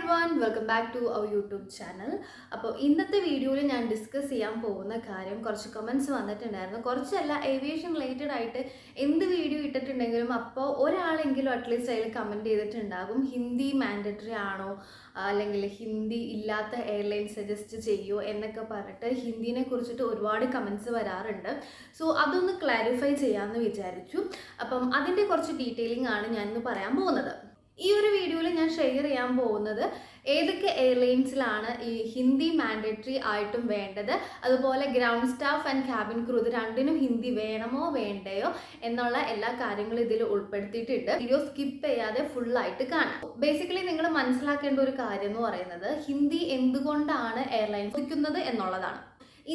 everyone, welcome back to our YouTube channel. അപ്പോൾ ഇന്നത്തെ വീഡിയോയിൽ ഞാൻ ഡിസ്കസ് ചെയ്യാൻ പോകുന്ന കാര്യം കുറച്ച് കമൻറ്റ്സ് വന്നിട്ടുണ്ടായിരുന്നു. കുറച്ചല്ല ഏവിയേഷൻ റിലേറ്റഡ് ആയിട്ട് എന്ത് വീഡിയോ ഇട്ടിട്ടുണ്ടെങ്കിലും അപ്പോൾ ഒരാളെങ്കിലും അറ്റ്ലീസ്റ്റ് അതിൽ കമൻറ്റ് ചെയ്തിട്ടുണ്ടാകും ഹിന്ദി മാൻഡറ്ററി ആണോ അല്ലെങ്കിൽ ഹിന്ദി ഇല്ലാത്ത എയർലൈൻ സജസ്റ്റ് ചെയ്യുമോ എന്നൊക്കെ പറഞ്ഞിട്ട് ഹിന്ദിനെ കുറിച്ചിട്ട് ഒരുപാട് കമൻറ്റ്സ് വരാറുണ്ട്. സോ അതൊന്ന് ക്ലാരിഫൈ ചെയ്യാമെന്ന് വിചാരിച്ചു. അപ്പം അതിൻ്റെ കുറച്ച് ഡീറ്റെയിലിംഗ് ആണ് ഞാനിന്ന് പറയാൻ പോകുന്നത്. ഈ ഒരു വീഡിയോയിൽ ഞാൻ ഷെയർ ചെയ്യാൻ പോകുന്നത് ഏതൊക്കെ എയർലൈൻസിലാണ് ഈ ഹിന്ദി മാൻഡേറ്ററി ആയിട്ടും വേണ്ടത്, അതുപോലെ ground staff and cabin crew ഇത് രണ്ടിനും ഹിന്ദി വേണമോ വേണ്ടയോ എന്നുള്ള എല്ലാ കാര്യങ്ങളും ഇതിൽ ഉൾപ്പെടുത്തിയിട്ടുണ്ട്. വീഡിയോ സ്കിപ്പ് ചെയ്യാതെ ഫുള്ളായിട്ട് കാണാം. ബേസിക്കലി നിങ്ങൾ മനസ്സിലാക്കേണ്ട ഒരു കാര്യം എന്ന് പറയുന്നത് ഹിന്ദി എന്തുകൊണ്ടാണ് എയർലൈൻസ് ചോദിക്കുന്നത് എന്നുള്ളതാണ്.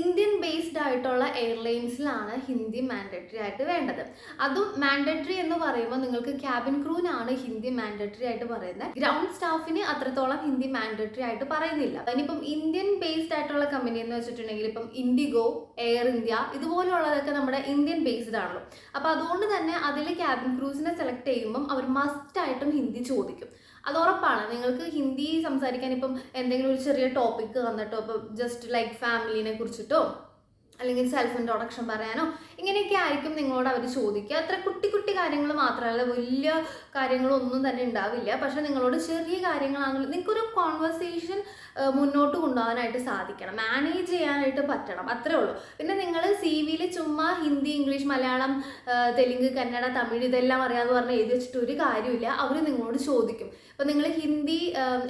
ഇന്ത്യൻ ബേസ്ഡ് ആയിട്ടുള്ള എയർലൈൻസിലാണ് ഹിന്ദി മാൻഡറ്ററി ആയിട്ട് വേണ്ടത്. അതും മാൻഡറ്ററി എന്ന് പറയുമ്പോൾ നിങ്ങൾക്ക് ക്യാബിൻ ക്രൂവിനാണ് ഹിന്ദി മാൻഡറ്ററി ആയിട്ട് പറയുന്നത്. ഗ്രൗണ്ട് സ്റ്റാഫിന് അത്രത്തോളം ഹിന്ദി മാൻഡറ്ററി ആയിട്ട് പറയുന്നില്ല. ഇനിയിപ്പം ഇന്ത്യൻ ബേസ്ഡ് ആയിട്ടുള്ള കമ്പനി എന്ന് വെച്ചിട്ടുണ്ടെങ്കിൽ ഇപ്പം ഇൻഡിഗോ, എയർ ഇന്ത്യ ഇതുപോലെയുള്ളതൊക്കെ നമ്മുടെ ഇന്ത്യൻ ബേസ്ഡ് ആണല്ലോ. അപ്പോൾ അതുകൊണ്ട് തന്നെ അതിൽ ക്യാബിൻ ക്രൂസിനെ സെലക്ട് ചെയ്യുമ്പം അവർ മസ്റ്റായിട്ടും ഹിന്ദി ചോദിക്കും. അത് ഉറപ്പാണ്. നിങ്ങൾക്ക് ഹിന്ദി സംസാരിക്കാൻ ഇപ്പം എന്തെങ്കിലും ഒരു ചെറിയ ടോപ്പിക്ക് തന്നിട്ടോ, ഇപ്പോൾ ജസ്റ്റ് ലൈക്ക് ഫാമിലിനെ കുറിച്ചിട്ടോ അല്ലെങ്കിൽ സെൽഫ് ഇൻട്രൊഡക്ഷൻ പറയാനോ ഇങ്ങനെയൊക്കെ ആയിരിക്കും നിങ്ങളോട് അവർ ചോദിക്കുക. അത്ര കുട്ടി കുട്ടി കാര്യങ്ങൾ മാത്രമല്ല, വലിയ കാര്യങ്ങളൊന്നും തന്നെ ഉണ്ടാവില്ല. പക്ഷെ നിങ്ങളോട് ചെറിയ കാര്യങ്ങളാണെങ്കിലും നിങ്ങൾക്കൊരു കോൺവെർസേഷൻ മുന്നോട്ട് കൊണ്ടുപോകാനായിട്ട് സാധിക്കണം, മാനേജ് ചെയ്യാനായിട്ട് പറ്റണം, അത്രേ ഉള്ളൂ. പിന്നെ നിങ്ങൾ സി വിയിൽ ചുമ്മാ ഹിന്ദി, ഇംഗ്ലീഷ്, മലയാളം, തെലുങ്ക്, കന്നഡ, തമിഴ് ഇതെല്ലാം അറിയാമെന്ന് പറഞ്ഞ് എഴുതി വെച്ചിട്ട് ഒരു കാര്യമില്ല. അവർ നിങ്ങളോട് ചോദിക്കും. ഇപ്പം നിങ്ങൾ ഹിന്ദി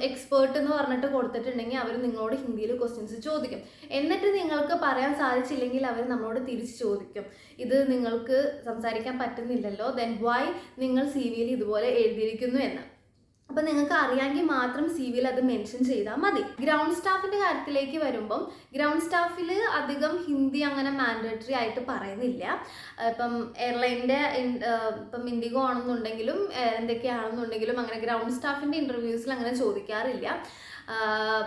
എക്സ്പേർട്ട് എന്ന് പറഞ്ഞിട്ട് കൊടുത്തിട്ടുണ്ടെങ്കിൽ അവർ നിങ്ങളോട് ഹിന്ദിയിൽ ക്വസ്റ്റ്യൻസ് ചോദിക്കും. എന്നിട്ട് നിങ്ങൾക്ക് പറയാൻ സാധിച്ചില്ലെങ്കിൽ അവർ നമ്മളോട് തിരിച്ച് ചോദിക്കും, ഇത് നിങ്ങൾക്ക് സംസാരിക്കാൻ പറ്റുന്നില്ലല്ലോ, ദെൻ വൈ നിങ്ങൾ സി വിയിൽ ഇതുപോലെ എഴുതിയിരിക്കുന്നു എന്ന്. അപ്പം നിങ്ങൾക്ക് അറിയാമെങ്കിൽ മാത്രം സി വിയിൽ അത് മെൻഷൻ ചെയ്താൽ മതി. ഗ്രൗണ്ട് സ്റ്റാഫിൻ്റെ കാര്യത്തിലേക്ക് വരുമ്പം ഗ്രൗണ്ട് സ്റ്റാഫിൽ അധികം ഹിന്ദി അങ്ങനെ മാൻഡേറ്ററി ആയിട്ട് പറയുന്നില്ല. ഇപ്പം എയർലൈനിൻ്റെ ഇപ്പം ഇൻഡിഗോ ആണെന്നുണ്ടെങ്കിലും എന്തൊക്കെയാണെന്നുണ്ടെങ്കിലും അങ്ങനെ ഗ്രൗണ്ട് സ്റ്റാഫിൻ്റെ ഇൻ്റർവ്യൂസിൽ അങ്ങനെ ചോദിക്കാറില്ല.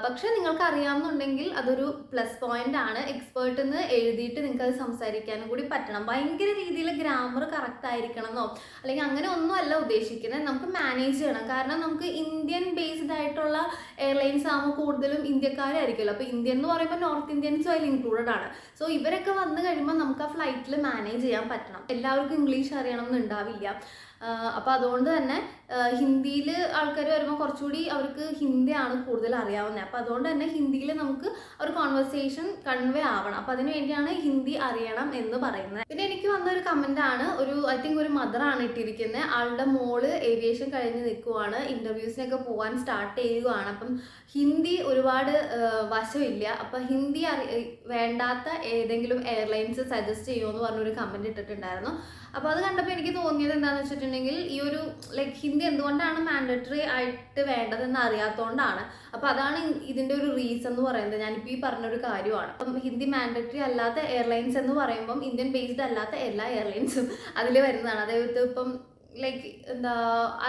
പക്ഷെ നിങ്ങൾക്ക് അറിയാമെന്നുണ്ടെങ്കിൽ അതൊരു പ്ലസ് പോയിന്റ് ആണ്. എക്സ്പേർട്ട് എന്ന് എഴുതിയിട്ട് നിങ്ങൾക്ക് അത് സംസാരിക്കാനും കൂടി പറ്റണം. ഭയങ്കര രീതിയിൽ ഗ്രാമർ കറക്റ്റ് ആയിരിക്കണം എന്നോ അല്ലെങ്കിൽ അങ്ങനെ ഒന്നും അല്ല ഉദ്ദേശിക്കുന്നത്. നമുക്ക് മാനേജ് ചെയ്യണം. കാരണം നമുക്ക് ഇന്ത്യൻ ബേസ്ഡ് ആയിട്ടുള്ള എയർലൈൻസ് ആകുമ്പോൾ കൂടുതലും ഇന്ത്യക്കാരായിരിക്കുമല്ലോ. അപ്പോൾ ഇന്ത്യൻ എന്ന് പറയുമ്പോൾ നോർത്ത് ഇന്ത്യൻസും അതിൽ ഇൻക്ലൂഡഡ് ആണ്. സോ ഇവരൊക്കെ വന്നു കഴിയുമ്പോൾ നമുക്ക് ആ ഫ്ലൈറ്റിൽ മാനേജ് ചെയ്യാൻ പറ്റണം. എല്ലാവർക്കും ഇംഗ്ലീഷ് അറിയണം എന്നുണ്ടാവില്ല. അപ്പോൾ അതുകൊണ്ട് തന്നെ ഹിന്ദിയിൽ ആൾക്കാർ വരുമ്പോൾ കുറച്ചുകൂടി അവർക്ക് ഹിന്ദിയാണ് കൂടുതൽ അറിയാവുന്നത്. അപ്പോൾ അതുകൊണ്ട് തന്നെ ഹിന്ദിയിൽ നമുക്ക് ഒരു കോൺവെർസേഷൻ കൺവേ ആവണം. അപ്പോൾ അതിന് വേണ്ടിയാണ് ഹിന്ദി അറിയണം എന്ന് പറയുന്നത്. പിന്നെ എനിക്ക് വന്നൊരു കമൻറ്റാണ്, ഐ തിങ്ക് ഒരു മദറാണ് ഇട്ടിരിക്കുന്നത്. ആളുടെ മോള് ഏവിയേഷൻ കഴിഞ്ഞ് നിൽക്കുവാണ്, ഇൻ്റർവ്യൂസിനൊക്കെ പോകാൻ സ്റ്റാർട്ട് ചെയ്യുകയാണ്. അപ്പം ഹിന്ദി ഒരുപാട് വശമില്ല. അപ്പം ഹിന്ദി വേണ്ടാത്ത ഏതെങ്കിലും എയർലൈൻസ് സജസ്റ്റ് ചെയ്യുമോ എന്ന് പറഞ്ഞൊരു കമൻറ്റ് ഇട്ടിട്ടുണ്ടായിരുന്നു. അപ്പോൾ അത് കണ്ടപ്പോൾ എനിക്ക് തോന്നിയത് എന്താണെന്ന് വെച്ചിട്ടുണ്ടെങ്കിൽ ഈ ഒരു ലൈക്ക് ഹിന്ദി എന്തുകൊണ്ടാണ് മാൻഡറ്ററി ആയിട്ട് വേണ്ടതെന്ന് അറിയാത്തതുകൊണ്ടാണ്. അപ്പോൾ അതാണ് ഇതിൻ്റെ ഒരു റീസൺ എന്ന് പറയുന്നത്. ഞാനിപ്പോൾ ഈ പറഞ്ഞൊരു കാര്യമാണ്. അപ്പം ഹിന്ദി മാൻഡറ്ററി അല്ലാത്ത എയർലൈൻസ് എന്ന് പറയുമ്പം ഇന്ത്യൻ ബേസ്ഡ് അല്ലാത്ത എല്ലാ എയർലൈൻസും അതിൽ വരുന്നതാണ്. അതായത് ഇപ്പം ലൈക്ക്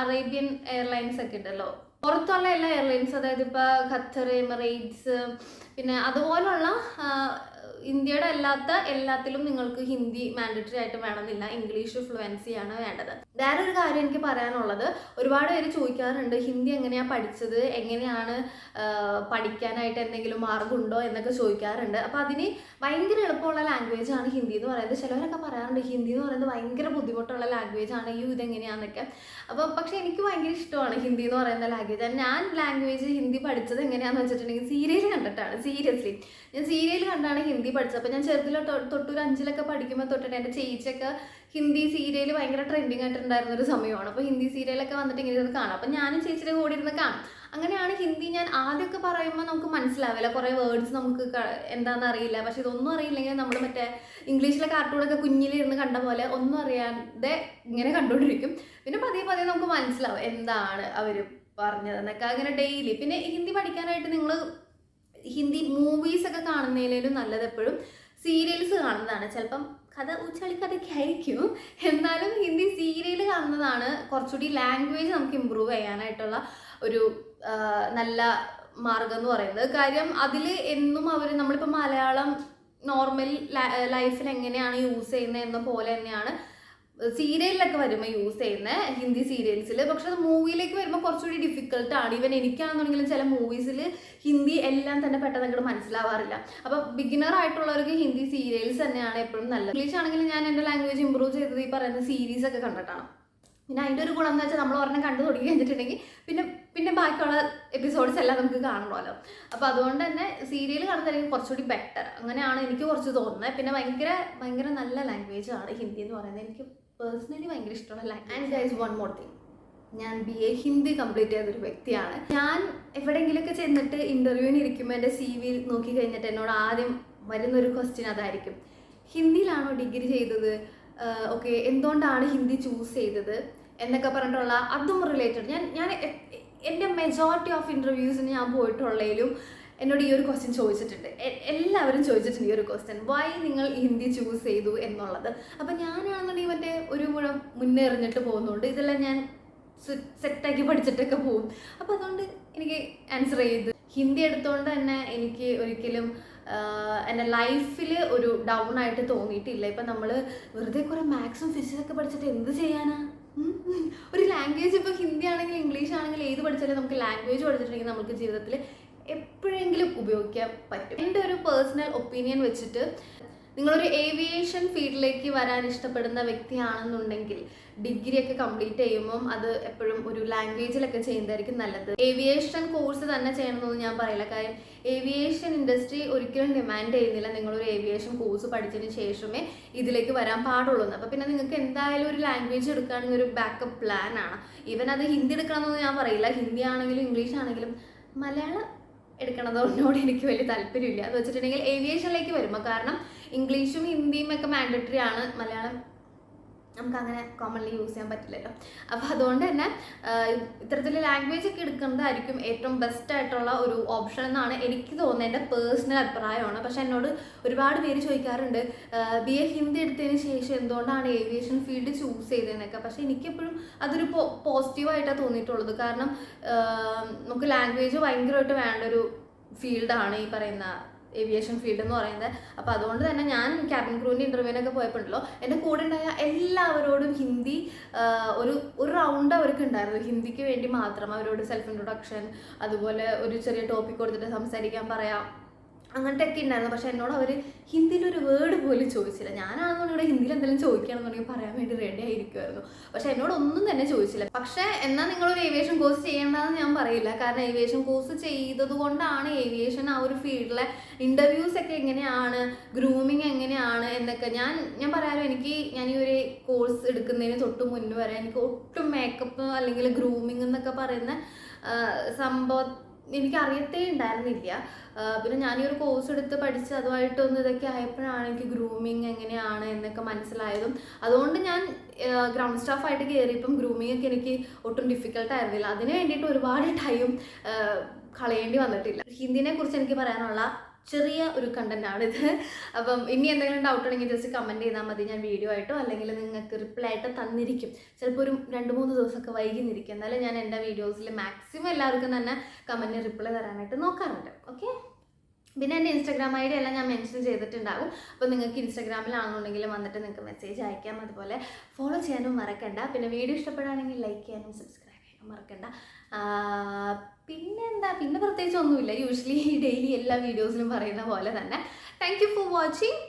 അറേബ്യൻ എയർലൈൻസ് ഒക്കെ ഉണ്ടല്ലോ, പുറത്തുള്ള എല്ലാ എയർലൈൻസ്, അതായത് ഇപ്പോൾ ഖത്തർ, എമിറേറ്റ്സ്, പിന്നെ അതുപോലുള്ള ഇന്ത്യയുടെ അല്ലാത്ത എല്ലാത്തിലും നിങ്ങൾക്ക് ഹിന്ദി മാൻഡറ്ററി ആയിട്ട് വേണമെന്നില്ല. ഇംഗ്ലീഷ് ഫ്ലുവൻസിയാണ് വേണ്ടത്. വേറെ ഒരു കാര്യം എനിക്ക് പറയാനുള്ളത്, ഒരുപാട് പേര് ചോദിക്കാറുണ്ട് ഹിന്ദി എങ്ങനെയാണ് പഠിച്ചത്, എങ്ങനെയാണ് പഠിക്കാനായിട്ട് എന്തെങ്കിലും മാർഗമുണ്ടോ എന്നൊക്കെ ചോദിക്കാറുണ്ട്. അപ്പോൾ അതിന് ഭയങ്കര എളുപ്പമുള്ള ലാംഗ്വേജ് ആണ് ഹിന്ദി എന്ന് പറയുന്നത്. ചിലവരൊക്കെ പറയാറുണ്ട് ഹിന്ദി എന്ന് പറയുന്നത് ഭയങ്കര ബുദ്ധിമുട്ടുള്ള ലാംഗ്വേജ് ആണ്, ഇതെങ്ങനെയാണെന്നൊക്കെ. അപ്പോൾ പക്ഷേ എനിക്ക് ഭയങ്കര ഇഷ്ടമാണ് ഹിന്ദി എന്ന് പറയുന്ന ലാംഗ്വേജ്. ഞാൻ ലാംഗ്വേജ് ഹിന്ദി പഠിച്ചത് എങ്ങനെയാണെന്ന് വെച്ചിട്ടുണ്ടെങ്കിൽ സീരിയൽ കണ്ടിട്ടാണ്. സീരിയസ്ലി ഞാൻ സീരിയൽ കണ്ടാണ് ഹിന്ദി പഠിച്ചത്. അപ്പോൾ ഞാൻ ചെറുതിലോ തൊട്ടൊരു 5-ലൊക്കെ പഠിക്കുമ്പോൾ തൊട്ടിട്ട് എൻ്റെ ചേച്ചിയൊക്കെ ഹിന്ദി സീരിയൽ ഭയങ്കര ട്രെൻഡിങ് ആയിട്ടുണ്ടായിരുന്ന ഒരു സമയമാണ്. അപ്പോൾ ഹിന്ദി സീരിയലൊക്കെ വന്നിട്ട് ഇങ്ങനെ ഇരുന്ന് കാണാം. അപ്പോൾ ഞാനും ചേച്ചിയുടെ കൂടെ ഇരുന്ന് കാണും. അങ്ങനെയാണ് ഹിന്ദി ഞാൻ ആദ്യമൊക്കെ പറയുമ്പോൾ നമുക്ക് മനസ്സിലാവില്ല, കുറേ വേർഡ്സ് നമുക്ക് എന്താണെന്ന് അറിയില്ല. പക്ഷെ ഇതൊന്നും അറിയില്ലെങ്കിൽ നമ്മൾ മറ്റേ ഇംഗ്ലീഷിലെ കാർട്ടൂണൊക്കെ കുഞ്ഞിലിരുന്ന് കണ്ട പോലെ ഒന്നും അറിയാതെ ഇങ്ങനെ കണ്ടുകൊണ്ടിരിക്കും. പിന്നെ പതിയെ പതിയെ നമുക്ക് മനസ്സിലാവും എന്താണ് അവർ പറഞ്ഞതെന്നൊക്കെ അങ്ങനെ ഡെയിലി. പിന്നെ ഹിന്ദി പഠിക്കാനായിട്ട് നിങ്ങൾ ഹിന്ദി മൂവീസൊക്കെ കാണുന്നതിലും നല്ലത് എപ്പോഴും സീരിയൽസ് കാണുന്നതാണ്. ചിലപ്പം കഥ ഉച്ചളിക്കഥയൊക്കെ ആയിരിക്കും, എന്നാലും ഹിന്ദി സീരിയൽ കാണുന്നതാണ് കുറച്ചുകൂടി ലാംഗ്വേജ് നമുക്ക് ഇമ്പ്രൂവ് ചെയ്യാനായിട്ടുള്ള ഒരു നല്ല മാർഗം എന്ന് പറയുന്നത്. കാര്യം അതിൽ എന്നും നമ്മളിപ്പോൾ മലയാളം നോർമൽ ലൈഫിൽ എങ്ങനെയാണ് യൂസ് ചെയ്യുന്നത് എന്ന പോലെ തന്നെയാണ് സീരിയലിലൊക്കെ വരുമ്പോൾ യൂസ് ചെയ്യുന്ന ഹിന്ദി സീരിയൽസിൽ. പക്ഷെ അത് മൂവിയിലേക്ക് വരുമ്പോൾ കുറച്ചുകൂടി ഡിഫിക്കൽട്ടാണ്. ഈവൻ എനിക്കാണെന്നുണ്ടെങ്കിലും ചില മൂവീസിൽ ഹിന്ദി എല്ലാം തന്നെ പെട്ടെന്ന് അങ്ങോട്ട് മനസ്സിലാവാറില്ല. അപ്പോൾ ബിഗിനർ ആയിട്ടുള്ളവർക്ക് ഹിന്ദി സീരിയൽസ് തന്നെയാണ് എപ്പോഴും നല്ലത്. ഇംഗ്ലീഷ് ആണെങ്കിൽ ഞാൻ എൻ്റെ ലാംഗ്വേജ് ഇമ്പ്രൂവ് ചെയ്തത് ഈ പറയുന്ന സീരീസൊക്കെ കണ്ടിട്ടാണ്. പിന്നെ അതിൻ്റെ ഒരു ഗുണം എന്ന് വെച്ചാൽ നമ്മൾ ഒരെണ്ണം കണ്ടു തുടങ്ങി കഴിഞ്ഞിട്ടുണ്ടെങ്കിൽ പിന്നെ ബാക്കിയുള്ള എപ്പിസോഡ്സ് എല്ലാം നമുക്ക് കാണണമല്ലോ. അപ്പോൾ അതുകൊണ്ട് തന്നെ സീരിയൽ കാണുന്നതായിരിക്കും കുറച്ചുകൂടി ബെറ്റർ. അങ്ങനെയാണ് എനിക്ക് കുറച്ച് തോന്നുന്നത്. പിന്നെ ഭയങ്കര നല്ല ലാംഗ്വേജ് ആണ് ഹിന്ദി എന്ന് പറയുന്നത്. എനിക്ക് പേഴ്സണലി ഭയങ്കര ഇഷ്ടമുള്ള language. And guys, one more thing, ഞാൻ BA ഹിന്ദി കംപ്ലീറ്റ് ചെയ്തൊരു വ്യക്തിയാണ്. ഞാൻ എവിടെയെങ്കിലുമൊക്കെ ചെന്നിട്ട് ഇൻ്റർവ്യൂവിന് ഇരിക്കുമ്പോൾ എൻ്റെ CV നോക്കി കഴിഞ്ഞിട്ട് എന്നോട് ആദ്യം വരുന്നൊരു ക്വസ്റ്റ്യൻ അതായിരിക്കും, ഹിന്ദിയിലാണോ ഡിഗ്രി ചെയ്തത്, ഓക്കെ എന്തുകൊണ്ടാണ് ഹിന്ദി ചൂസ് ചെയ്തത് എന്നൊക്കെ പറഞ്ഞിട്ടുള്ള അതും റിലേറ്റഡ്. ഞാൻ എൻ്റെ മെജോറിറ്റി ഓഫ് ഇൻ്റർവ്യൂസിന് ഞാൻ പോയിട്ടുള്ളതിലും എന്നോട് ഈ ഒരു ക്വസ്റ്റ്യൻ ചോദിച്ചിട്ടുണ്ട്. എല്ലാവരും ചോദിച്ചിട്ടുണ്ട് ഈ ഒരു ക്വസ്റ്റ്യൻ, വൈ നിങ്ങൾ ഹിന്ദി ചൂസ് ചെയ്തു എന്നുള്ളത്. അപ്പം ഞാനാണെന്നുണ്ടെങ്കിൽ മറ്റേ ഒരു മുഴം മുന്നേ എറിഞ്ഞിട്ട് പോകുന്നുണ്ട്. ഇതെല്ലാം ഞാൻ സെറ്റാക്കി പഠിച്ചിട്ടൊക്കെ പോകും. അപ്പോൾ അതുകൊണ്ട് എനിക്ക് ആൻസർ ചെയ്തു. ഹിന്ദി എടുത്തുകൊണ്ട് തന്നെ എനിക്ക് ഒരിക്കലും എൻ്റെ ലൈഫിൽ ഒരു ഡൗൺ ആയിട്ട് തോന്നിയിട്ടില്ല. ഇപ്പം നമ്മൾ വെറുതെ കുറേ മാത്സും ഫിസിക്സൊക്കെ പഠിച്ചിട്ട് എന്ത് ചെയ്യാനാ? ഒരു ലാംഗ്വേജ് ഇപ്പോൾ ഹിന്ദി ആണെങ്കിൽ ഇംഗ്ലീഷ് ആണെങ്കിൽ ഏത് പഠിച്ചാലും നമുക്ക് ലാംഗ്വേജ് പഠിച്ചിട്ടുണ്ടെങ്കിൽ നമുക്ക് ജീവിതത്തിൽ എപ്പോഴെങ്കിലും ഉപയോഗിക്കാൻ പറ്റും. എൻ്റെ ഒരു പേഴ്സണൽ ഒപ്പീനിയൻ വെച്ചിട്ട് നിങ്ങളൊരു ഏവിയേഷൻ ഫീൽഡിലേക്ക് വരാൻ ഇഷ്ടപ്പെടുന്ന വ്യക്തിയാണെന്നുണ്ടെങ്കിൽ ഡിഗ്രിയൊക്കെ കംപ്ലീറ്റ് ചെയ്യുമ്പം അത് എപ്പോഴും ഒരു ലാംഗ്വേജിലൊക്കെ ചെയ്യുന്നതായിരിക്കും നല്ലത്. ഏവിയേഷൻ കോഴ്സ് തന്നെ ചെയ്യണമെന്നൊന്നും ഞാൻ പറയില്ല. കാര്യം ഏവിയേഷൻ ഇൻഡസ്ട്രി ഒരിക്കലും ഡിമാൻഡ് ചെയ്യുന്നില്ല നിങ്ങളൊരു ഏവിയേഷൻ കോഴ്സ് പഠിച്ചതിന് ശേഷമേ ഇതിലേക്ക് വരാൻ പാടുള്ളൂ. അപ്പോൾ പിന്നെ നിങ്ങൾക്ക് എന്തായാലും ഒരു ലാംഗ്വേജ് എടുക്കുകയാണെങ്കിൽ ഒരു ബാക്കപ്പ് പ്ലാനാണ്. ഈവൻ അത് ഹിന്ദി എടുക്കണമെന്നൊന്നും ഞാൻ പറയില്ല. ഹിന്ദി ആണെങ്കിലും ഇംഗ്ലീഷ് ആണെങ്കിലും മലയാളം എടുക്കണതോട് എനിക്ക് വലിയ താല്പര്യമില്ല. അത് വെച്ചിട്ടുണ്ടെങ്കിൽ ഏവിയേഷനിലേക്ക് വരുമ്പോൾ, കാരണം ഇംഗ്ലീഷും ഹിന്ദിയും ഒക്കെ മാൻഡറ്ററി ആണ്, മലയാളം നമുക്ക് അങ്ങനെ കോമൺലി യൂസ് ചെയ്യാൻ പറ്റില്ലല്ലോ. അപ്പോൾ അതുകൊണ്ട് തന്നെ ഇത്തരത്തിൽ ലാംഗ്വേജ് ഒക്കെ എടുക്കുന്നതായിരിക്കും ഏറ്റവും ബെസ്റ്റ് ആയിട്ടുള്ള ഒരു ഓപ്ഷൻ എന്നാണ് എനിക്ക് തോന്നുന്നത്. എൻ്റെ പേഴ്സണൽ അഭിപ്രായമാണ്. പക്ഷെ എന്നോട് ഒരുപാട് പേര് ചോദിക്കാറുണ്ട് BA ഹിന്ദി എടുത്തതിന് ശേഷം എന്തുകൊണ്ടാണ് ഏവിയേഷൻ ഫീൽഡ് ചൂസ് ചെയ്തതെന്നൊക്കെ. പക്ഷേ എനിക്കെപ്പോഴും അതൊരു പോസിറ്റീവായിട്ടാണ് തോന്നിയിട്ടുള്ളത്. കാരണം നമുക്ക് ലാംഗ്വേജ് ഭയങ്കരമായിട്ട് വേണ്ട ഒരു ഫീൽഡാണ് ഈ പറയുന്ന ഏവിയേഷൻ ഫീൽഡ് എന്ന് പറയുന്നത്. അപ്പോൾ അതുകൊണ്ട് തന്നെ ഞാൻ ക്യാബിൻ ക്രൂവിൻ്റെ ഇൻ്റർവ്യൂവിനൊക്കെ പോയപ്പോഴല്ലോ എൻ്റെ കൂടെ ഉണ്ടായ എല്ലാവരോടും ഹിന്ദി ഒരു റൗണ്ട് അവർക്ക് ഉണ്ടായിരുന്നു. ഹിന്ദിക്ക് വേണ്ടി മാത്രം അവരോട് സെൽഫ് ഇൻട്രൊഡക്ഷൻ, അതുപോലെ ഒരു ചെറിയ ടോപ്പിക് കൊടുത്തിട്ട് സംസാരിക്കാൻ പറയാം, അങ്ങനത്തെ ഒക്കെ ഉണ്ടായിരുന്നു. പക്ഷെ എന്നോട് അവർ ഹിന്ദിയിലൊരു വേർഡ് പോലും ചോദിച്ചില്ല. ഞാനാണെന്നുണ്ടെങ്കിൽ ഹിന്ദിയിൽ എന്തെങ്കിലും ചോദിക്കുകയാണെന്നുണ്ടെങ്കിൽ പറയാൻ വേണ്ടി റെഡി ആയിരിക്കുമായിരുന്നു. പക്ഷെ എന്നോട് ഒന്നും തന്നെ ചോദിച്ചില്ല. പക്ഷേ എന്നാൽ നിങ്ങളൊരു ഏവിയേഷൻ കോഴ്സ് ചെയ്യേണ്ടതെന്ന് ഞാൻ പറയില്ല. കാരണം ഏവിയേഷൻ കോഴ്സ് ചെയ്തത് കൊണ്ടാണ് ഏവിയേഷൻ ആ ഒരു ഫീൽഡിലെ ഇൻ്റർവ്യൂസ് ഒക്കെ എങ്ങനെയാണ്, ഗ്രൂമിങ് എങ്ങനെയാണ് എന്നൊക്കെ ഞാൻ പറയാമല്ലോ. ഞാൻ ഈ ഒരു കോഴ്സ് എടുക്കുന്നതിന് തൊട്ട് മുന്നേ വരെ എനിക്ക് ഒട്ടും മേക്കപ്പ് അല്ലെങ്കിൽ ഗ്രൂമിങ് എന്നൊക്കെ പറയുന്ന സംഭവം എനിക്കറിയത്തേ ഉണ്ടായിരുന്നില്ല. പിന്നെ ഞാനീ ഒരു കോഴ്സ് എടുത്ത് പഠിച്ച് അതുമായിട്ടൊന്ന് ഇതൊക്കെ ആയപ്പോഴാണ് എനിക്ക് ഗ്രൂമിങ് എങ്ങനെയാണ് എന്നൊക്കെ മനസ്സിലായതും. അതുകൊണ്ട് ഞാൻ ഗ്രൗണ്ട് സ്റ്റാഫായിട്ട് കയറിയപ്പം ഗ്രൂമിങ് ഒക്കെ എനിക്ക് ഒട്ടും ഡിഫിക്കൽട്ടായിരുന്നില്ല. അതിന് വേണ്ടിയിട്ട് ഒരുപാട് ടൈം കളയേണ്ടി വന്നിട്ടില്ല. ഹിന്ദിനെ കുറിച്ച് എനിക്ക് പറയാനുള്ള ചെറിയ ഒരു കണ്ടൻറ്റാണിത്. അപ്പം ഇനി എന്തെങ്കിലും ഡൗട്ട് ഉണ്ടെങ്കിൽ ജസ്റ്റ് കമൻറ്റ് ചെയ്താൽ മതി. ഞാൻ വീഡിയോ ആയിട്ടോ അല്ലെങ്കിൽ നിങ്ങൾക്ക് റിപ്ലൈ ആയിട്ടോ തന്നിരിക്കും. ചിലപ്പോൾ ഒരു 2-3 ദിവസമൊക്കെ വൈകുന്നിരിക്കും. എന്നാലും ഞാൻ എൻ്റെ വീഡിയോസിൽ മാക്സിമം എല്ലാവർക്കും തന്നെ കമൻറ്റിന് റിപ്ലൈ തരാനായിട്ട് നോക്കാറുണ്ട്. ഓക്കെ, പിന്നെ എൻ്റെ ഇൻസ്റ്റാഗ്രാം ID എല്ലാം ഞാൻ മെൻഷൻ ചെയ്തിട്ടുണ്ടാകും. അപ്പോൾ നിങ്ങൾക്ക് ഇൻസ്റ്റാഗ്രാമിലാണെന്നുണ്ടെങ്കിൽ വന്നിട്ട് നിങ്ങൾക്ക് മെസ്സേജ് അയക്കാം. അതുപോലെ ഫോളോ ചെയ്യാനും മറക്കണ്ട. പിന്നെ വീഡിയോ ഇഷ്ടപ്പെടുകയാണെങ്കിൽ ലൈക്ക് ചെയ്യാനും സബ്സ്ക്രൈബ് ചെയ്യാനും മറക്കണ്ട. പിന്നെ പ്രത്യേകിച്ച് ഒന്നുമില്ല. യൂഷ്വലി ഡെയിലി എല്ലാ വീഡിയോസിലും പറയുന്ന പോലെ തന്നെ. Thank you for watching.